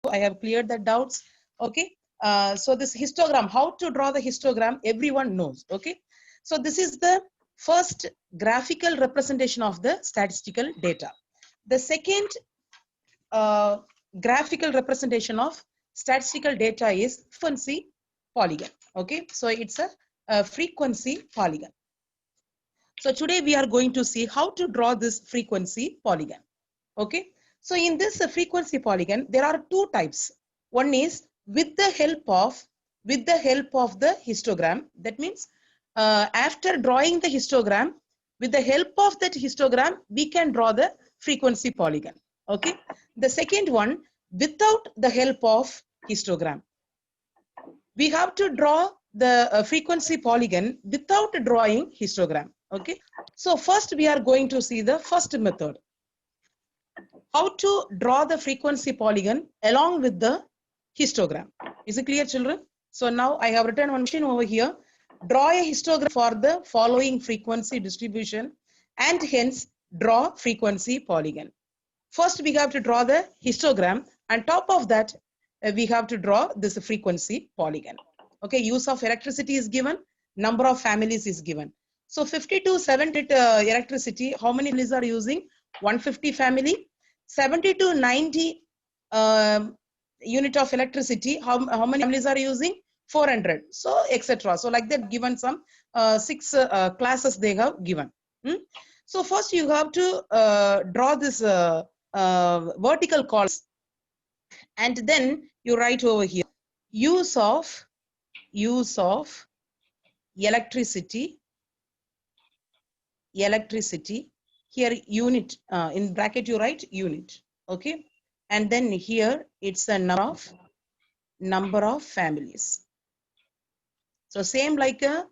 I have cleared the doubts. Okay. So this histogram, how to draw the histogram, everyone knows. Okay. So this is the first graphical representation of the statistical data. The second graphical representation of statistical data is frequency polygon. Okay. So it's a frequency polygon. So today we are going to see how to draw this frequency polygon. Okay. So in this frequency polygon, there are two types. One is with the help of the histogram. That means after drawing the histogram, with the help of that histogram, we can draw the frequency polygon. Okay. The second one, without the help of histogram. We have to draw the frequency polygon without drawing histogram. Okay. So first we are going to see the first method. How to draw the frequency polygon along with the histogram. Is it clear, children? So now I have written one question over here. Draw a histogram for the following frequency distribution and hence draw frequency polygon. First we have to draw the histogram, and top of that we have to draw this frequency polygon. Okay, use of electricity is given, number of families is given. So 50 to 70 electricity, how many families are using? 150 family. 70 to 90 unit of electricity, how many families are using? 400. So etc. So like that, given some 6 classes they have given. So first you have to draw this vertical columns, and then you write over here use of electricity. Here unit, in bracket you write unit. Okay, and then here it's a number of families. So same like a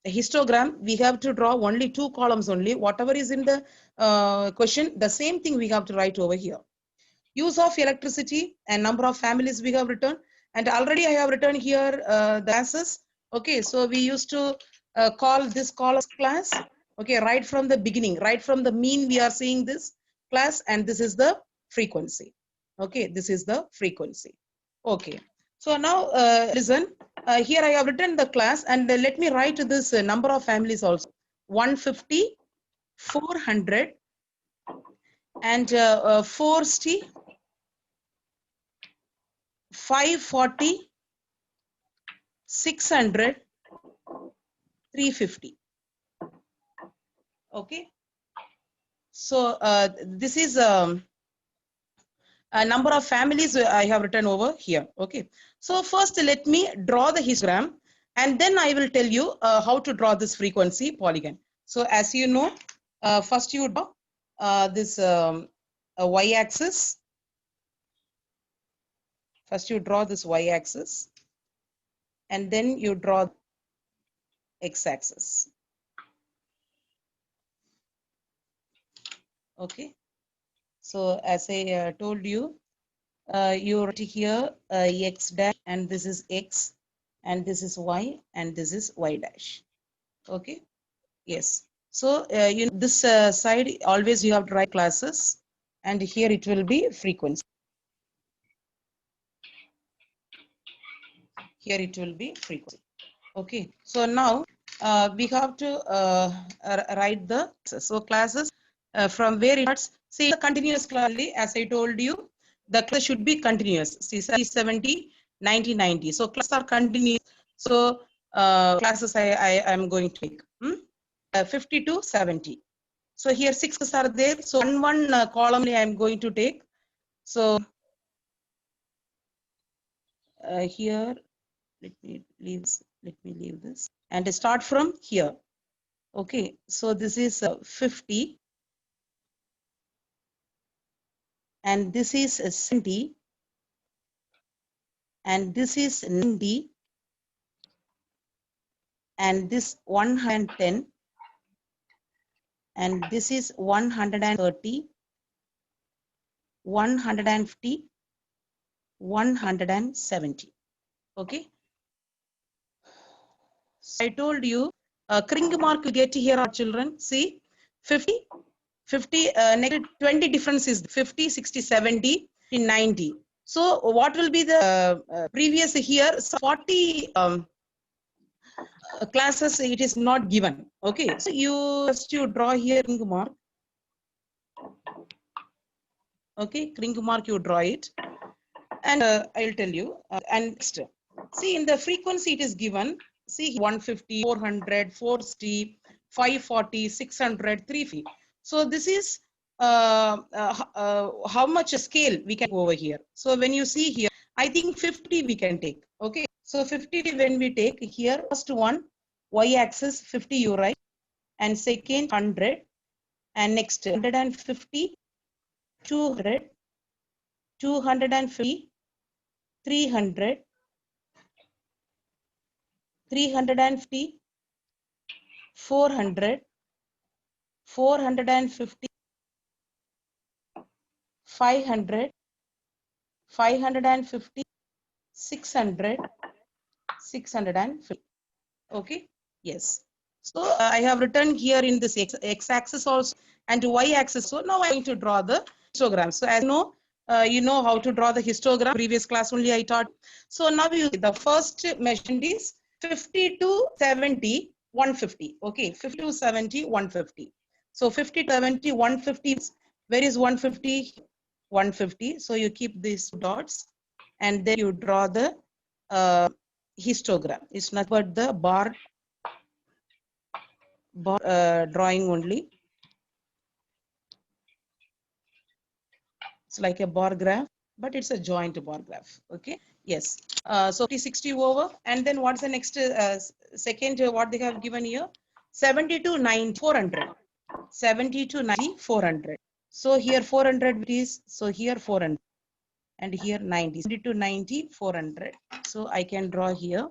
histogram, we have to draw only 2 columns only. Whatever is in the question, the same thing we have to write over here. Use of electricity and number of families we have written, and already I have written here the classes. Okay, so we used to call this class. Okay, right from the beginning, right from the mean, we are seeing this class, and this is the frequency. Okay, this is the frequency. Okay, so now listen, here I have written the class, and let me write this number of families also. 150, 400, and 460, 540, 600, 350. Okay, so this is a number of families I have written over here. Okay, so first let me draw the histogram, and then I will tell you how to draw this frequency polygon. So as you know, first you draw this y-axis. First you draw this y-axis, and then you draw x-axis. Okay, so as I told you, you write here x dash, and this is x, and this is y, and this is y dash. Okay, yes. So you know, this side always you have to write classes, and here it will be frequency. Here it will be frequency. Okay, so now we have to write the classes from where it starts. See, the continuous clearly, as I told you, the class should be continuous. See, 70, 90, 90. So classes are continuous. So classes I am going to take 50 to 70. So here 6 are there. So one column I am going to take. So here let me leave this and start from here. Okay, so this is 50, and this is 70, and this is 90, and this 110, and this is 130, 150, 170. Okay, so I told you kring mark you get here, our children. See, 50, negative 20 difference is 50, 60, 70. 90. So what will be the previous here? So 40 classes it is not given. Okay, so you draw here ring mark. Okay, ring mark you draw it, and I'll tell you. And next, see in the frequency it is given. See 150, 400, 460, 540, 600, 350. So this is how much scale we can go over here. So when you see here, I think 50 we can take. Okay, so 50 when we take here, first one y-axis 50 you write, and second 100, and next 150, 200, 250, 300, 350, 400, 450, 500, 550, 600, 650. Okay, yes. So I have written here in this x-axis also and y-axis. So now I'm going to draw the histogram. So as you know how to draw the histogram. Previous class only I taught. So now the first measurement is 50 to 70, 150. Okay, 50 to 70, 150. So 50 to 70, 150. Where is 150? 150. So you keep these dots and then you draw the histogram. It's not but the bar drawing only. It's like a bar graph, but it's a joint bar graph. Okay, yes. So 60 over, and then what's the next second what they have given here? 70 to 90, 400. 70 to 90, 400. So here 400 is, so here 400 and here 90. 70 to 90, 400. So I can draw here.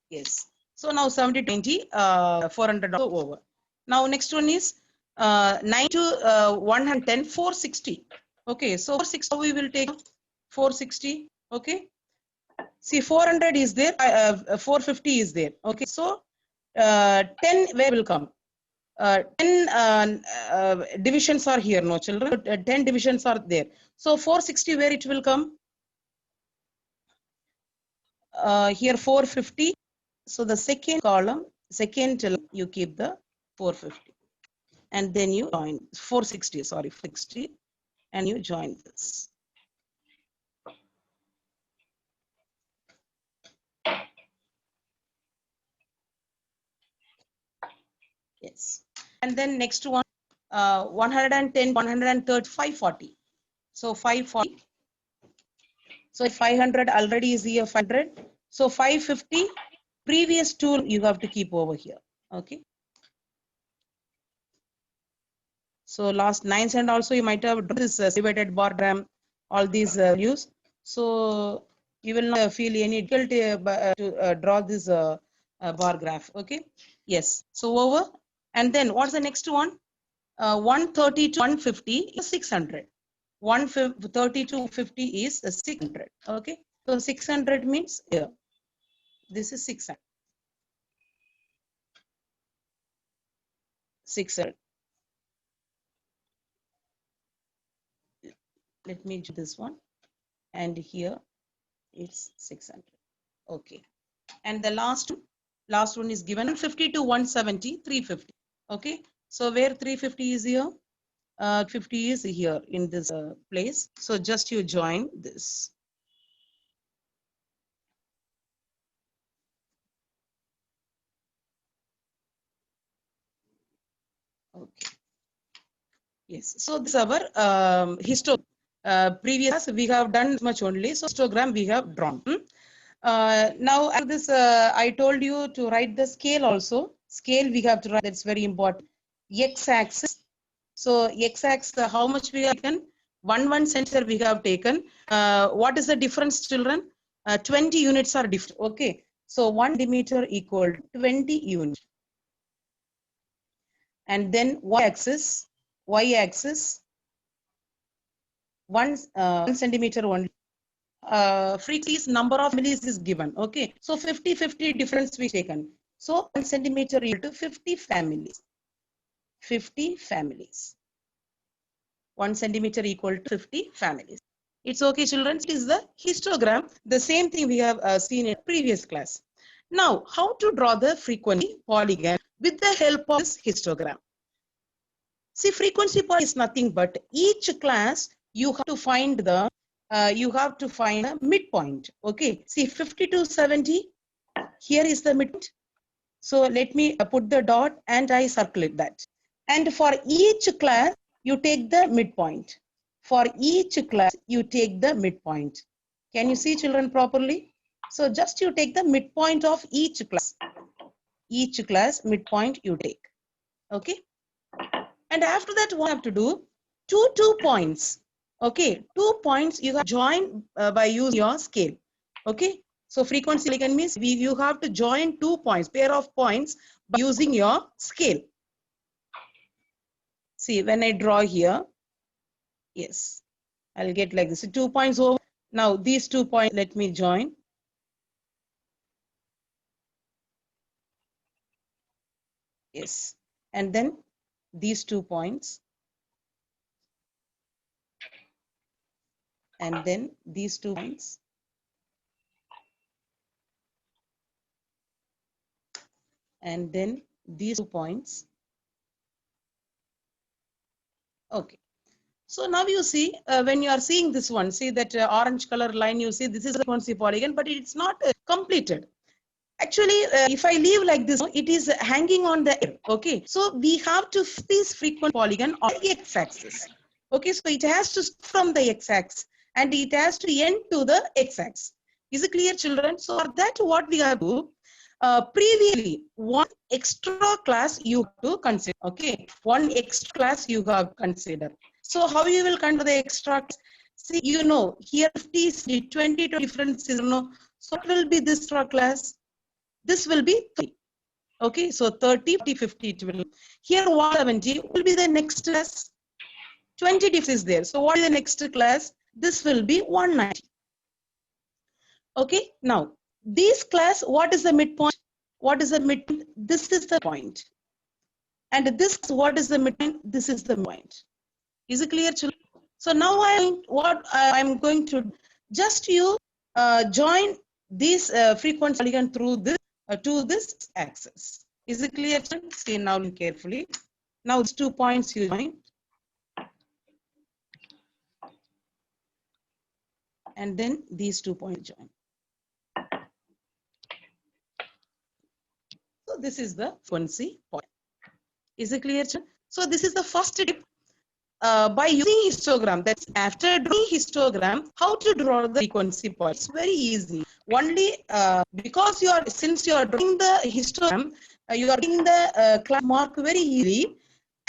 Yes. So now 70 to 90, 400 over. Now next one is 9 to 110, 460. Okay, so 460 we will take 460. Okay. See 400 is there, 450 is there. Okay, so 10 where will come? 10 divisions are here, no children. 10 divisions are there. So 460 where it will come? Here 450. So the second column, second you keep the 450, and then you join 460. Sorry, 60, and you join this. Yes, and then next one, 110, 130, 540. So 540. So 500 already is here 500. So 550. Previous tool you have to keep over here. Okay. So last 9 cent also you might have drawn this divided bar diagram, all these values. So you will not feel any difficulty to draw this bar graph. Okay. Yes. So over. And then what's the next one? 130 to 150 is 600. 130 to 50 is 600. Okay. So 600 means here. This is 600. 600. Let me do this one. And here it's 600. Okay. And the last one is given 50 to 170, 350. Okay. So where 350 is here? 50 is here in this place. So just you join this. Okay. Yes. So this is our histogram. Previous we have done much only. So histogram we have drawn. Now after this, I told you to write the scale also. Scale we have to write. That's very important. X-axis. So x-axis, how much we have taken? 1 centimeter we have taken. What is the difference, children? 20 units are different. Okay. So 1 centimeter equal to 20 units. And then y-axis, 1 centimeter only. frequency is number of families is given. Okay, so 50-50 difference we taken. So 1 centimeter equal to 50 families. 50 families. 1 centimeter equal to 50 families. It's okay, children. It is the histogram. The same thing we have seen in previous class. Now, how to draw the frequency polygon with the help of this histogram? See, frequency polygon is nothing but each class you have to find the midpoint. Okay, see 50 to 70. Here is the midpoint. So let me put the dot and I circulate that. And for each class, you take the midpoint. For each class, you take the midpoint. Can you see, children, properly? So just you take the midpoint of each class. Each class midpoint you take. Okay. And after that, what you have to do? Two points. Okay. 2 points you have to join by using your scale. Okay. So frequency polygon means you have to join 2 points, pair of points by using your scale. See, when I draw here, yes, I'll get like this. 2 points over. Now these 2 points, let me join. Yes. And then these 2 points. And then these 2 points. And then these 2 points. Okay. So now you see, when you are seeing this one, see that orange color line, you see this is a frequency polygon, but it's not completed. Actually, if I leave like this, it is hanging on the air. Okay. So we have to fit this frequency polygon on the x-axis. Okay. So it has to start from the x-axis and it has to end to the x-axis. Is it clear, children? So for that, what we have to do, previously, one extra class you have to consider. Okay. One extra class you have considered. So how you will consider the extra class? See, you know, here 50, 20 differences, you know. So what will be this extra class? This will be 30. Okay, so 30, 40, 50 it will. Here 170 will be the next class. 20 difference is there. So what is the next class? This will be 190. Okay, now this class, what is the midpoint? What is the midpoint? This is the point. And this, what is the midpoint? This is the point. Is it clear, children? So now I'm going to just you join this frequency polygon through this to this axis. Is it clear? See now carefully. Now these 2 points you join. And then these 2 points join. So this is the frequency point. Is it clear? So this is the first tip. By using histogram, that's after drawing histogram, how to draw the frequency point. It's very easy. Only because since you are drawing the histogram, you are doing the class mark very easily,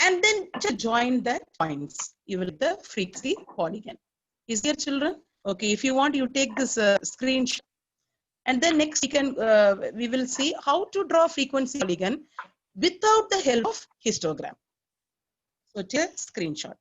and then just join the points. You will get the frequency polygon. Is there, children? Okay, if you want, you take this screenshot, and then next we will see how to draw frequency polygon without the help of histogram. So take a screenshot.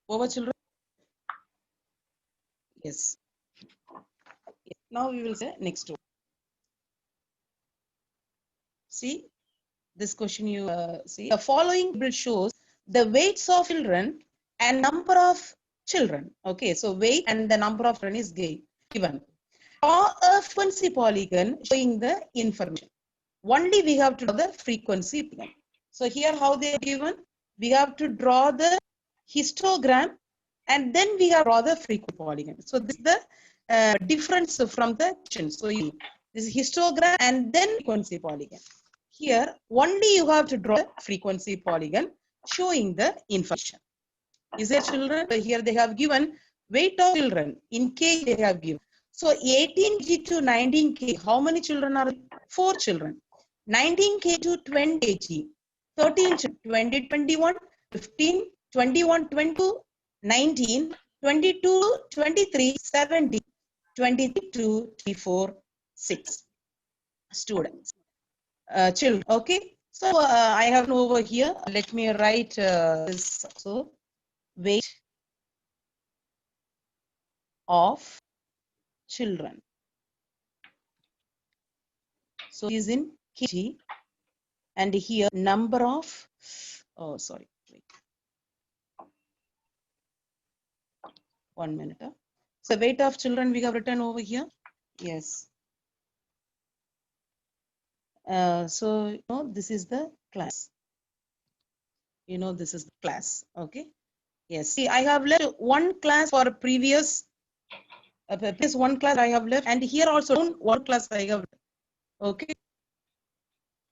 Over, children? Yes. Now we will say next one. See, this question you see. The following table shows the weights of children and number of children. Okay, so weight and the number of children is given. Draw a frequency polygon showing the information. Only we have to draw the frequency polygon. So here how they are given? We have to draw the histogram and then we have to draw the frequency polygon. So this is the difference from the question. So this is histogram and then frequency polygon. Here only you have to draw the frequency polygon showing the information. Is there, children? Here they have given weight of children in kg they have given. So 18 kg to 19 kg, how many children are? 4 children. 19 kg to 20 kg, 13 20, 21, 15, 21, 22, 19, 22, 23, 17, 23 to 24, 6 students, children. Okay. So I have over here. Let me write this. So weight of children. So is in kg, and here number of, oh sorry, wait. 1 minute. So weight of children we have written over here. Yes. So you know this is the class. You know this is the class. Okay. Yes. See, I have left one class for previous. Previous one class I have left, and here also one class I have. Okay.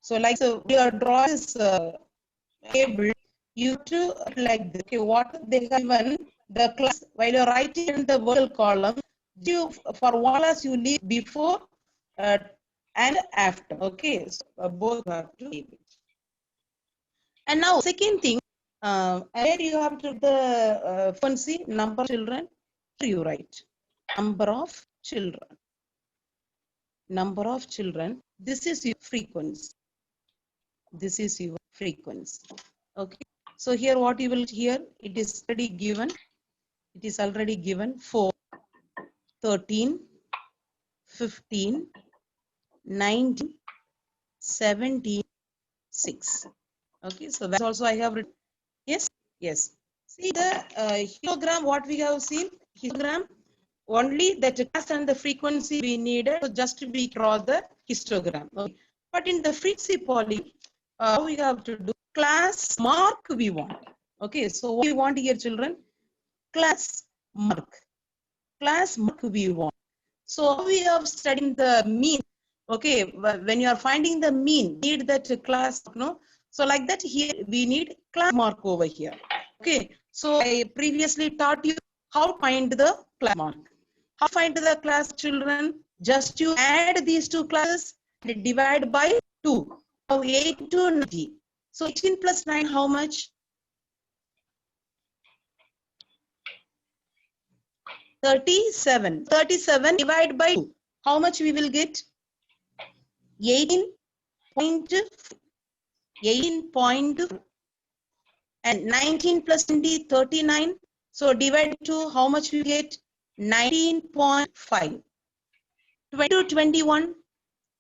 So like so we are drawing this table. You to like this. Okay, what they have given the class while you're writing in the vertical column. You for one class you leave before and after. Okay, so both have to leave it. And now second thing, where you have to the frequency number of children. Here you write number of children. Number of children. This is your frequency. This is your frequency. Okay. So here what you will hear, it is already given. It is already given 4, 13, 15, 19, 17, 6. Okay. So that's also I have written. Yes. Yes. See the histogram what we have seen. Histogram only that class and the frequency we needed. So just to be draw the histogram. Okay. But in the frequency poly, we have to do class mark we want. Okay, so what we want here, children? Class mark. Class mark we want. So we have studied the mean. Okay, when you are finding the mean, need that class, no? So like that here we need class mark over here. Okay, so I previously taught you how to find the class mark. How to find the class, children? Just you add these two classes and divide by 2. So 8 to 90. So 18 plus 9, how much? 37. 37 divided by 2. How much we will get? 18.2 and 19 plus 20, 39. So divide 2, how much we get? 19.5. 20 to 21,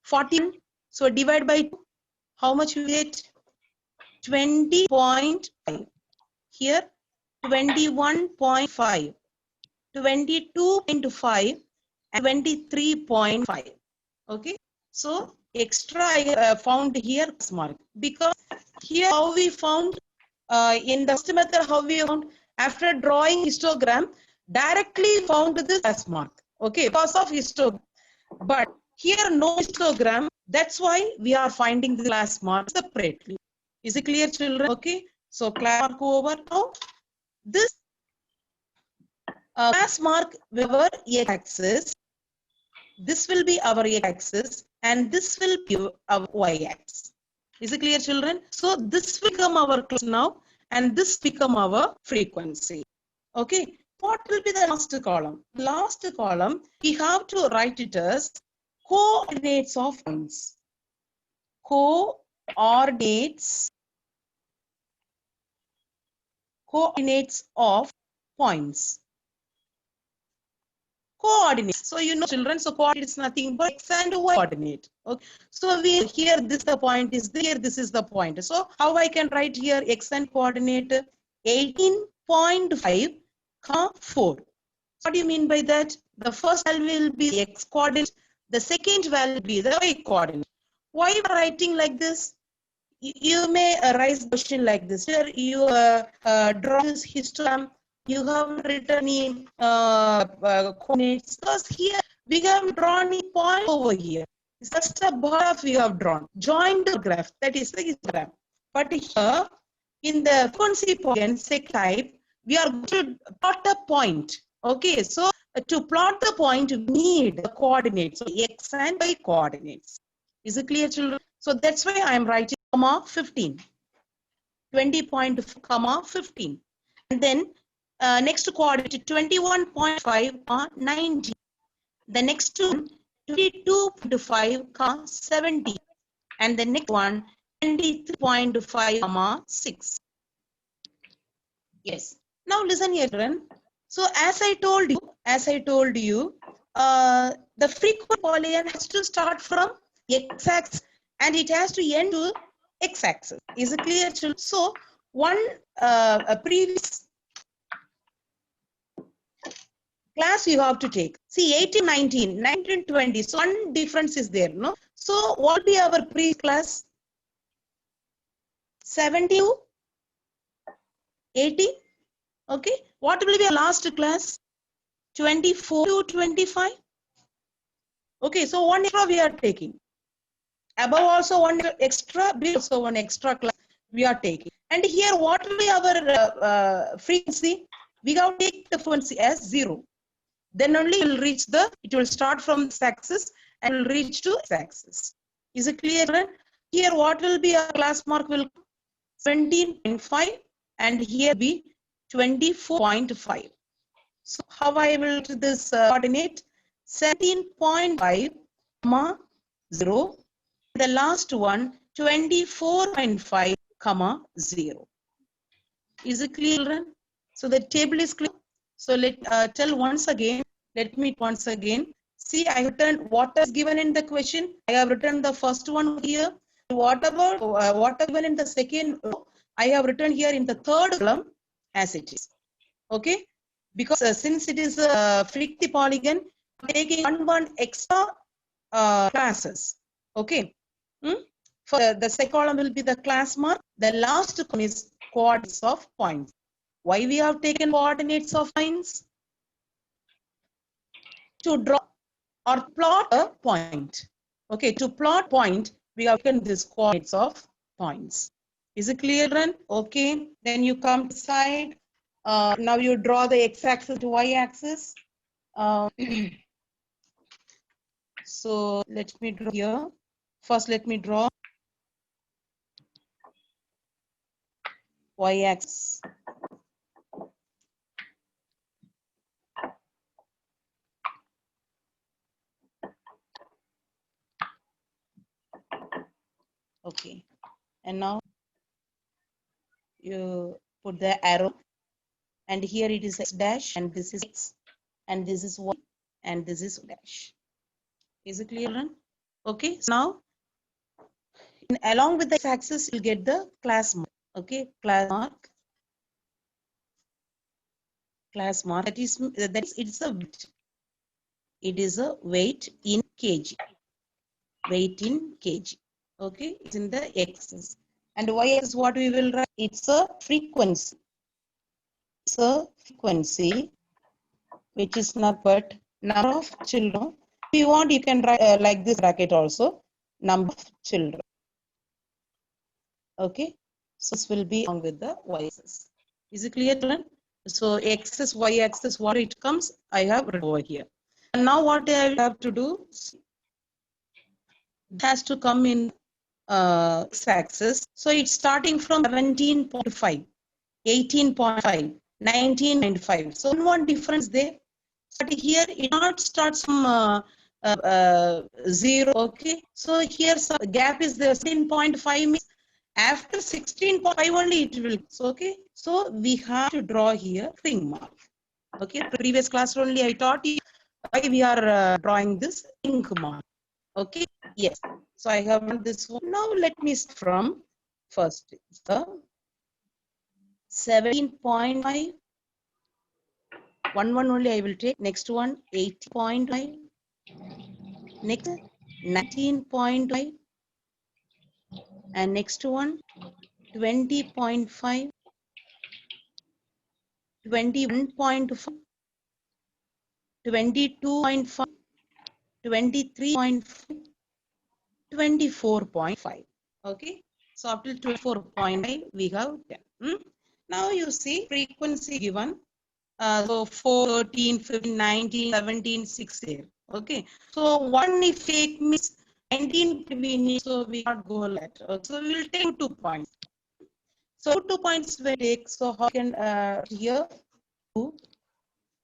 14. So divide by 2, how much we get? 20.5. Here 21.5. 22.5 and 23.5. Okay, so extra I found here mark because here how we found in the first method how we found after drawing histogram directly found this class mark. Okay, because of histogram, but here no histogram. That's why we are finding the class mark separately. Is it clear, children? Okay, so class mark over now. This class mark our x-axis. This will be our x-axis and this will be our y-axis. Is it clear, children? So this will become our class now and this become our frequency. Okay. What will be the last column? Last column, we have to write it as coordinates of points. Coordinates of points. Coordinates. So you know, children, so coordinate is nothing but x and y coordinate. Okay. So we here this the point is there, this is the point. So how I can write here x and coordinate 18.5, 4. What do you mean by that? The first value will be the x coordinate, the second value will be the y coordinate. Why am I writing like this? You may arise question like this. Here you draw this histogram. You have written in coordinates. Because here we have drawn a point over here. It's just a graph we have drawn. Join the graph. That is the histogram. But here in the frequency point, say type, we are going to plot a point. Okay, so to plot the point, we need the coordinates, so x and y coordinates. Is it clear, children? So that's why I am writing comma 15, 20.5, comma 15. And then next coordinate 21.5, 19. The next one 22.5, 70. And the next one 23.5, 6. Yes. Now listen here, children. So as I told you, the frequent polygon has to start from x-axis and it has to end to x-axis. Is it clear, children? So one a previous class you have to take. See, 18, 19, 19, 20. So one difference is there, no? So what will be our pre-class? 70 to 80. Okay. What will be our last class? 24 to 25. Okay. So one extra we are taking. Above also one extra, below also one extra class we are taking. And here what will be our frequency? We have to take the frequency as 0. Then only it will reach it will start from this axis and will reach to this axis. Is it clear? Here what will be our class mark will 17.5 and here be 24.5. So how I will do this coordinate? 17.5, 0. The last one 24.5, 0. Is it clear? So the table is clear. So let tell once again. Let me once again. See, I have written what is given in the question. I have written the first one here. What about what is given in the second row? I have written here in the third column as it is. Okay, because since it is a frequency polygon, taking one extra classes. Okay. For the second column will be the class mark. The last column is coordinates of points. Why we have taken coordinates of points? To draw or plot a point. Okay, to plot point, we have taken this coordinates of points. Is it clear, Ren? Okay, then you come to side. Now you draw the x-axis to y-axis. So let me draw here. First, let me draw y-axis. Okay, and now you put the arrow, and here it is x dash, and this is x, and this is y, and this is dash. Is it clear? Okay, so now along with the x-axis, you'll get the class mark. Okay, class mark. Class mark. That is it's a weight. It is a weight in kg. Weight in kg. Okay, it's in the x-axis. And y-axis, what we will write? It's a frequency. It's a frequency, which is not but number of children. If you want, you can write like this bracket also. Number of children. Okay, so this will be along with the y-axis. Is it clear, children? So x-axis, y-axis, what it comes, I have written over here. And now what I have to do? It has to come in x-axis. So it's starting from 17.5, 18.5, 19.5. So one difference there. But here it not starts from 0. Okay. So here gap is there. 16.5 means after 16.5 only it will. Okay. So we have to draw here ring mark. Okay. Previous class only I taught you why we are drawing this ring mark. Okay. Yes. So I have done this one. Now let me start from first. The 17.5. One only I will take. Next one 8.5. Next 19.5. And next one 20.5. 21.5. 22.5. 23.5. 24.5. Okay. So up to 24.5 we have 10. Now you see frequency given. So 4, 13, 15, 19, 17, 6 here. Okay. So one if it means 19 we need, so we can't go like that. So we will take 2 points. So 2 points we take. So how can here 2,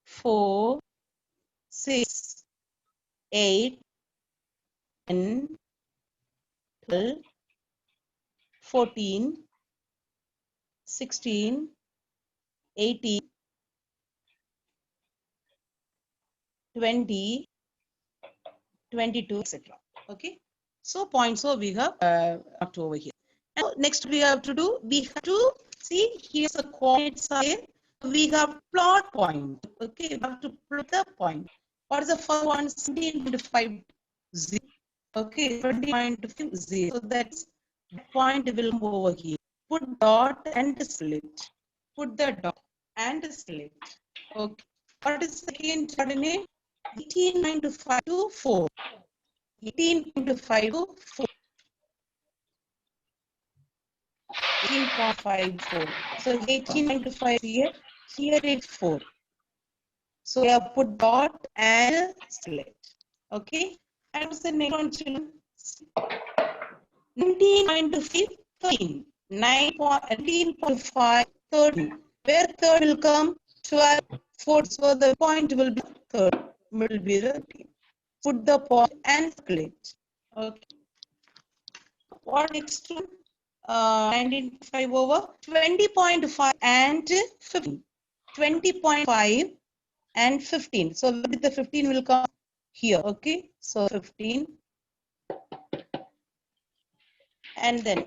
4, 6, 8, 10, 12, 14, 16, 18, 20, 22, etc. Okay. So points so we have marked over here. And next we have to do, we have to see here's the coordinates are here. We have plot point. Okay, we have to plot the point. What is the first one? 17.50. Okay, 20.50. So that's point will come over here. Put dot and split. Put the dot and split. Okay. What is the second coordinate? 18.5 to 4. 18.5 to 4. 18.54. So 18.5 here. Here it's 4. So we have put dot and split. Okay. And what's the next one, children? 19.5, 13. 19.5, 13. Where third will come? 12, 4. So the point will be third. Will be the 13. Put the point and split. Okay. What next one? 19.5 over 20.5 and 15. 20.5 and 15. So the 15 will come here. Okay. So 15. And then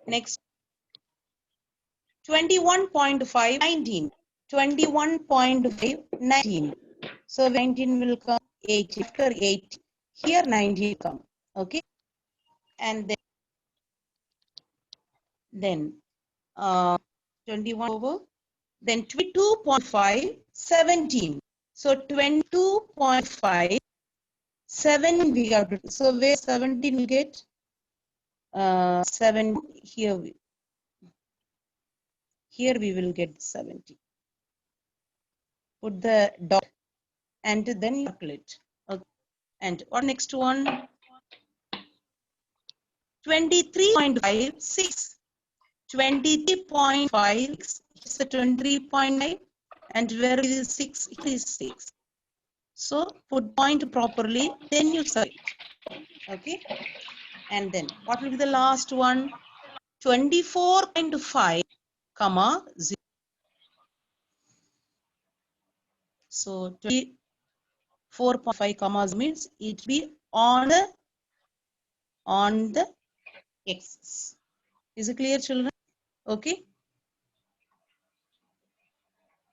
next 21.5, 19. 21.5, 19. So 19 will come 8 after 8. Here 19 come. Okay. And then 21 over, then 22.5, 17. So 22.5, 7 we have to, so where 17 will get 7 here. Here we will get 70. Put the dot and then calculate. Okay. And what next one? 23.5, 6. 23.5 is a 23.9 and where is 6? It is 6. So put point properly, then you select. Okay. And then what will be the last one? 24.5, comma 0. So 24.5 commas means it be on the axis. Is it clear, children? Okay.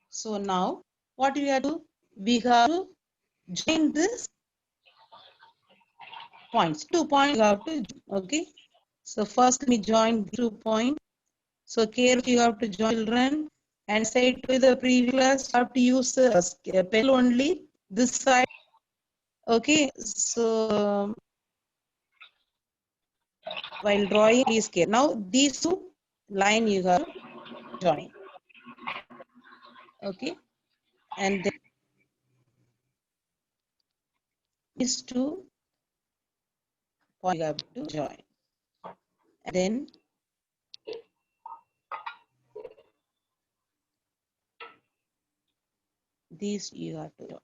So now what we have to do? We have to join this points. 2 points you have to, okay. So first we join 2 points. So carefully you have to join, children, and say to the previous class you have to use a pen only this side. Okay. So while drawing, please care. Now these 2 line you have to join. Okay. And then these 2 points you have to join. And then these you have to join.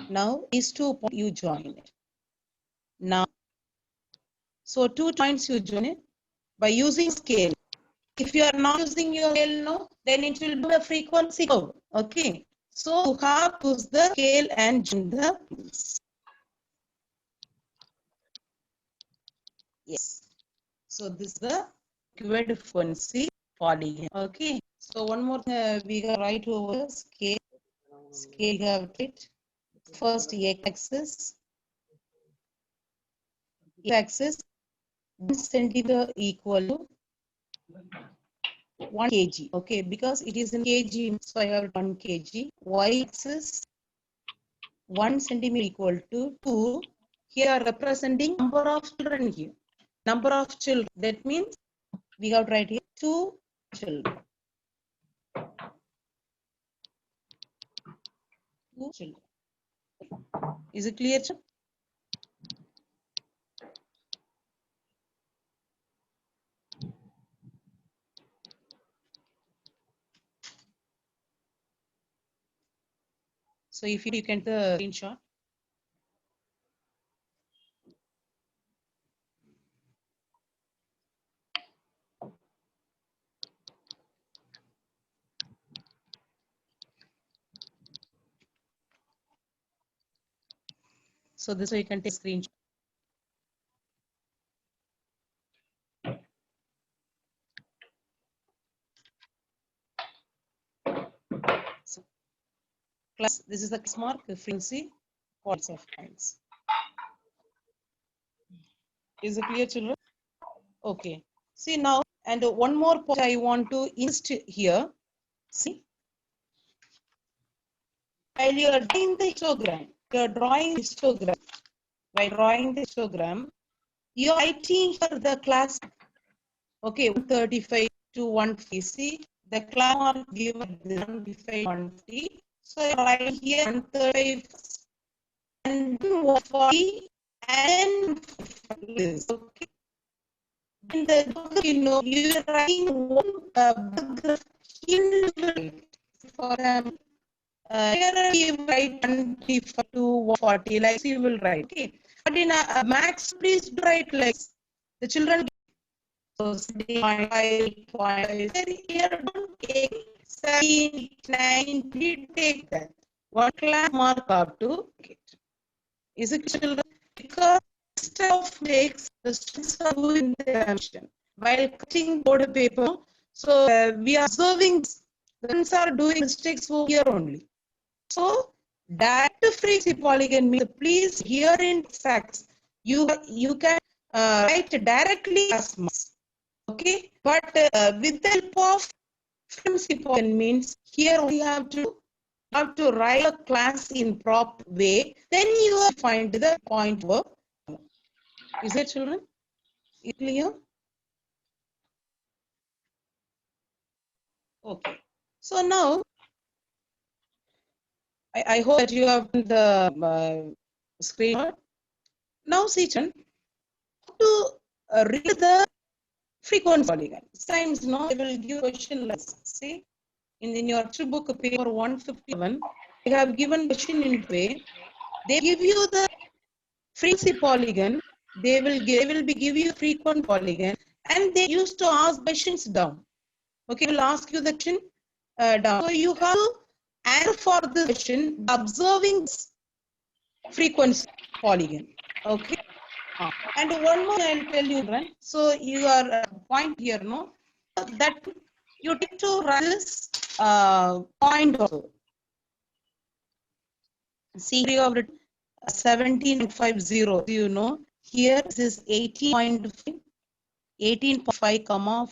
Now these 2 points you join it. Now, so 2 points you join it by using scale. If you are not using your scale, no, then it will be a frequency curve. Okay. So you have to use the scale and join the points. Yes. So this is the required frequency polygon. Okay. So one more we have write over scale. Scale have it. First x-axis. X-axis 1 centimeter equal to 1 kg. Okay, because it is in kg, so I have 1 kg. Y-axis 1 centimeter equal to 2. Here are representing number of children here. Number of children. That means we have to write here 2 children. 2 children. Is it clear? So if you can the screenshot. So this way you can take screenshot. So class, this is the class mark, the frequency, points of points. Is it clear, children? Okay. See now, and one more point I want to insist here. See, while you are drawing the histogram, you are drawing histogram. By drawing the histogram, you are writing here the class. Okay, 135 to 150. See, the class mark given 135, 150. So you write here 135 and 140 and 150. Okay. In the you know, you are writing one for here you write 135 to 140, like you will write. Okay, but in a max, please write like the children. So 0.5, here don't take 17, 90, take that. One class mark up to it. Is it children? Because instead of makes the students are doing the action while cutting board paper. So we are observing the students are doing mistakes over here only. So direct frequency polygon means please here in facts you can write directly as marks. Okay, but with the help of frequency polygon means here we have to write a class in proper way. Then you will find the point work. Is it, children? Is it clear? Okay. So now I hope that you have the screen. Now, see, children, how to read the frequency polygon. Sometimes no, they will give question like see in your textbook paper 151. They have given question in way. They give you the frequency polygon. They will give you frequent polygon, and they used to ask questions down. Okay, will ask you the question down. So you have to answer for the question observing frequency polygon. Okay. And one more I'll tell you, right? So your point here, no, that you need to write this point also. See, you have written 17.50. You know, here this is 18.5, 18.5, comma.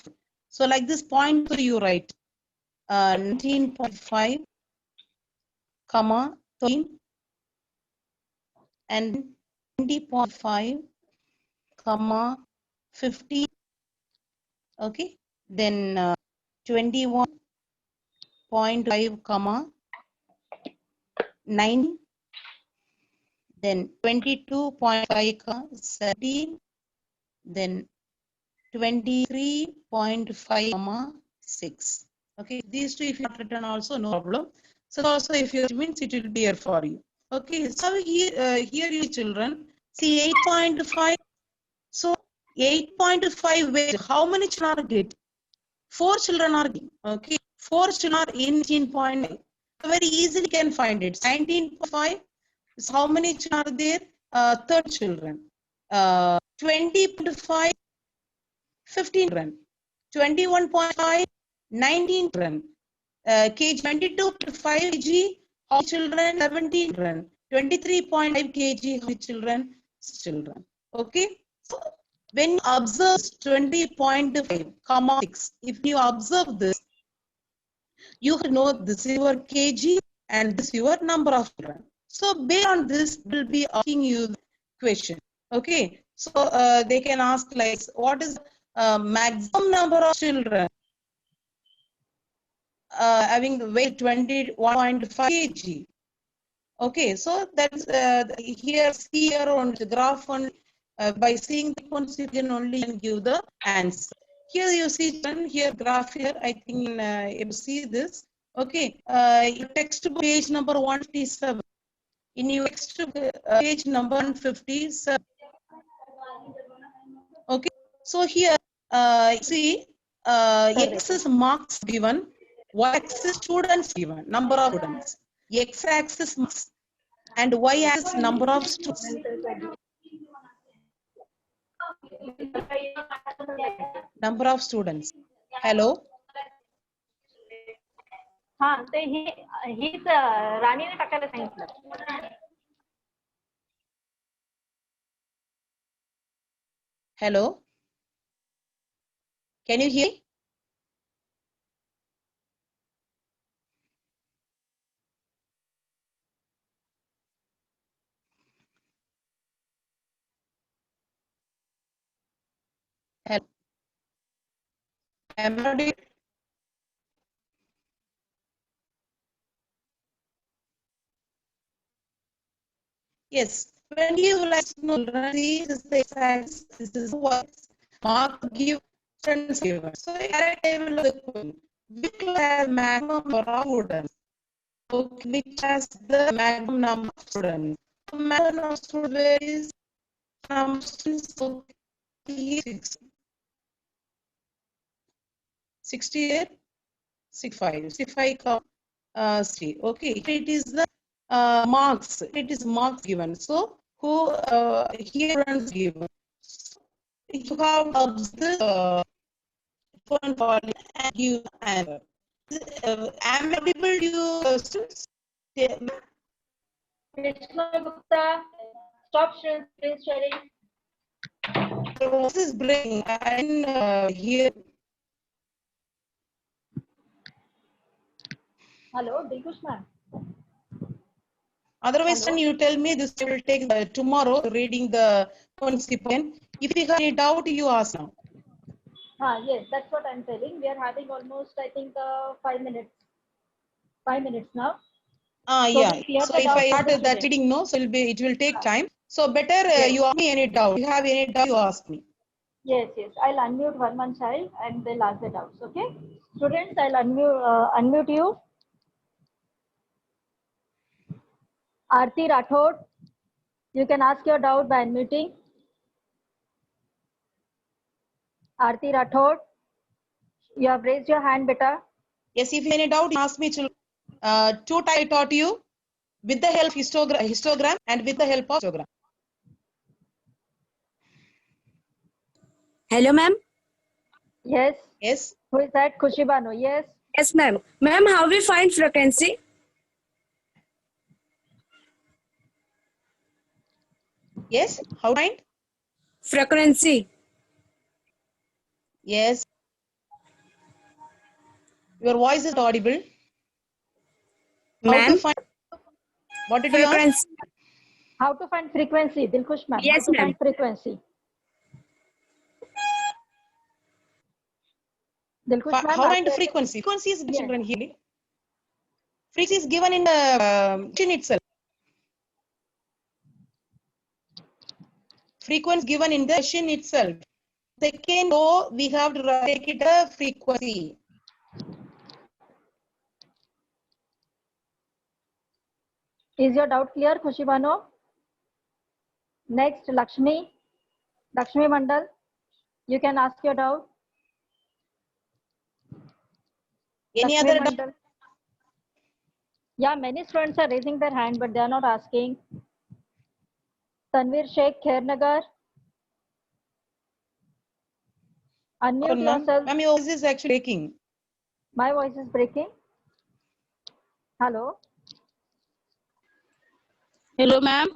So like this point you write 19.5, comma 13, and 20.5, comma 50. Okay, then 21.5, comma 9, then 22.5, comma 17, then 23.5, comma 6. Okay, these two if you have written also no problem. So also if you means it will be here for you. Okay, so here you children see 8.5. So 8.5 where how many children are getting? 4 children are getting. Okay, 4 children are in 18.9. Very easily can find it. 19.5 is how many children are there? 30 children. 20.5, 15 children. 21.5, 19 children. Kg 22.5 kg, how children? 17 children. 23.5 kg, how children? Children. Okay. So when you observe 20.5, comma 6, if you observe this, you know this is your kg and this is your number of children. So based on this, will be asking you the question. Okay. So they can ask like, what is maximum number of children? having the weight 21.5 kg. Okay, so that's here, see here on the graph on by seeing the frequency you can only give the answer. Here you see here graph here. I think you see this. Okay, your textbook page number 157. In your textbook page number 157. Okay, so here see x is marks given, y axis students given, number of students, x axis marks and y axis number of students. Number of students. Hello. हा ते हीच राणीने टाकायला सांगितलं. Hello. Can you hear? Hello. Am I audible? Yes. When you like know this is the x-axis, this is what mark give students given. So direct table of the question. Which has maximum number of students? Okay, which has the maximum number of students? So maximum number of students where is number of students? So 68, 65, 65 see. Okay, it is the marks. It is marks given. So who here is given. So you have the point and give answer. Am I able to students? Krishna Gupta, stop screen sharing. Your voice is breaking and here. Hello, Dilkush ma'am. Otherwise, when you tell me this, will take tomorrow reading the consequence. If you have any doubt, you ask now. Yes, that's what I'm telling. We are having almost, I think, 5 minutes. 5 minutes now. So yeah. So if I start that reading, no, so it will take time. So better Yes. you ask me any doubt. If you have any doubt, you ask me. Yes, yes. I'll unmute one child and they'll ask the doubts. Okay, students, I'll unmute you. Aarti Rathod, you can ask your doubt by unmuting. Aarti Rathod, you have raised your hand, beta. Yes, if you have any doubt, you ask me. Two types I taught you with the help of histogram and with the help of histogram. Hello, ma'am. Yes. Yes. Who is that? Khushi Banu. Yes. Yes, ma'am. Ma'am, how we find frequency? Yes. How to find? Frequency. Yes. Your voice is audible. How to find? What did you ask? How to find frequency? Dilkush ma'am. Yes, how to ma'am. find frequency? Dilkush ma'am. How find the frequency? Frequency is children here. Frequency is given in the machine itself. Frequency given in the machine itself. Second row, we have to take it a frequency. Is your doubt clear, Khushi Banu? Next, Lakshmi Mandal, you can ask your doubt. Any Lakshmi other Mandal. doubt? Yeah, many students are raising their hand, but they are not asking. Tanvir Sheikh, Khairnagar. Unmute yourself. Ma'am, your voice is actually breaking. My voice is breaking. Hello. Hello, ma'am.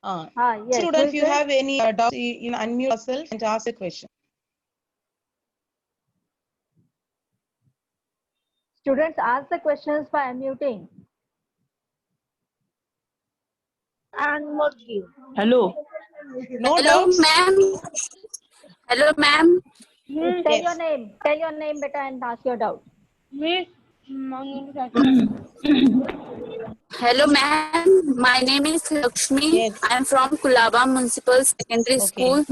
Yes. Student, if you have any doubt, you unmute yourself and ask a question. Students, ask the questions by unmuting. Hello. No Hello, doubts? ma'am. Hello, ma'am. Tell your name. Tell your name, beta, and ask your doubt. Miss, Hello, ma'am. My name is Lakshmi. Yes. I am from Kulaba Municipal Secondary Okay. School.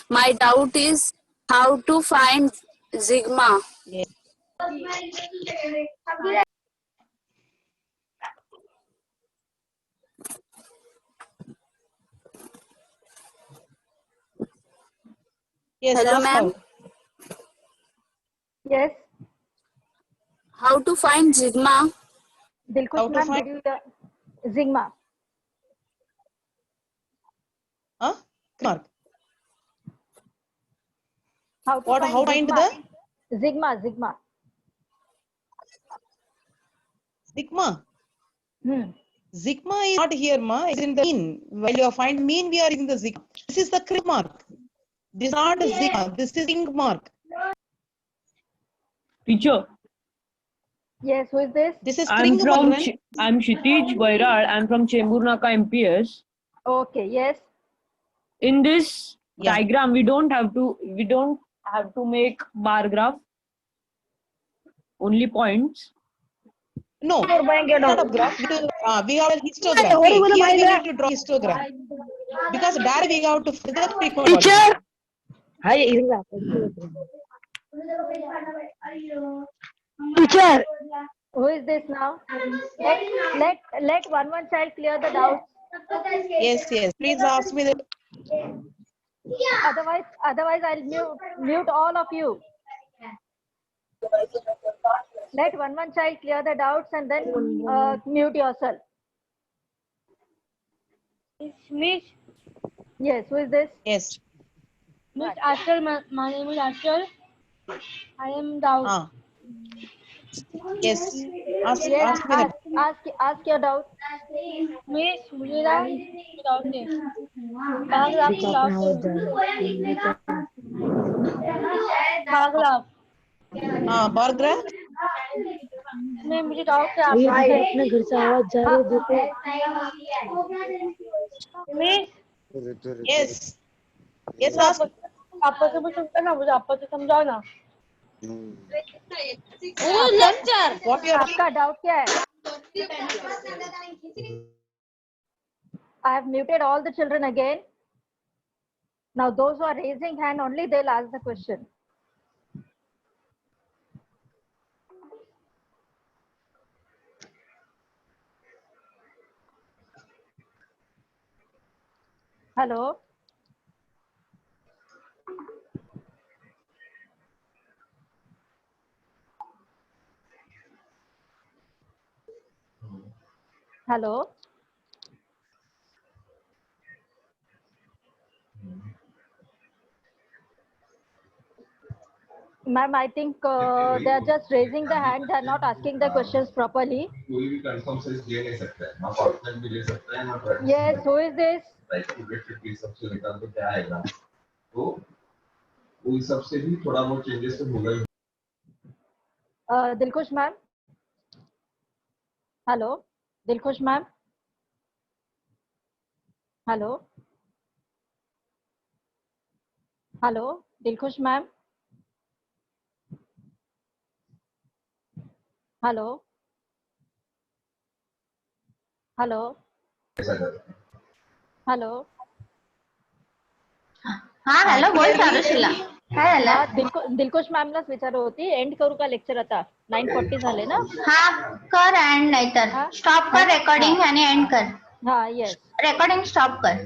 My doubt is how to find sigma. Yes. Yes, Hello, ask ma'am. out. Yes. How to find sigma? How Dilkush to ma'am, find- did you Sigma? Huh? Mark. How to What? find How to find Sigma? the Sigma. sigma? Hmm. Sigma is not here, ma. It's in the mean. While you find mean, we are in the sigma. This is the crit mark. This is not the sigma. This is ink mark. Teacher, Yes, who is this? This is I'm string from mark. I'm Kshitij Bairar. I'm from Chembur Naka MPS. Okay, yes. In this Yeah. diagram, we don't have to make bar graph. Only points. No, not a graph. We have a histogram. Okay, here we need to draw histogram because there we have to fill the frequent polygon. Teacher, Who is this now? Let one child clear the doubts. Yes, yes. Please ask me that. Otherwise I'll mute all of you. Let one child clear the doubts and then mute yourself. Miss Yes, who is this? Yes. Ashal, my name is Ashal. I am down. Ah. Yes. Ask Yes, me that. ask your doubt. Miss, मुझे ना doubt है। Paragraph की doubt है। Paragraph Bar graph. में मुझे doubt है आपसे। अपने घर से आवाज जा रही है देखो मिस Yes. Yes, ask. आपको से मुझे समझा ना मुझे आपको से समझाओ ना। What you are आपका डाउट क्या है? I have muted all the children again. Now those who are raising hand only, they'll ask the question. Hello. Hello. Ma'am, I think they are just raising the hand. They are not asking the questions properly. कोई भी confirm size ले नहीं सकता है ना partner भी ले सकता है ना Yes, who is this? Right to get 50 सबसे निकाल तो क्या आएगा तो उन सब से भी थोड़ा बहुत चेंजेस तो होगा ही Dilkush ma'am. Hello. Dilkush ma'am. Hello. Hello. Dilkush ma'am. Hello. Hello. ऐसा करते हैं Hello. हा हॅलो बोल चारुशिला काय झालं दिलकुश मॅमलाच विचारत होती एंड करू का लेक्चर आता 9:40 झाले ना हा कर एंड नाहीतर स्टॉप कर रेकॉर्डिंग आणि एंड कर हा येस रेकॉर्डिंग स्टॉप कर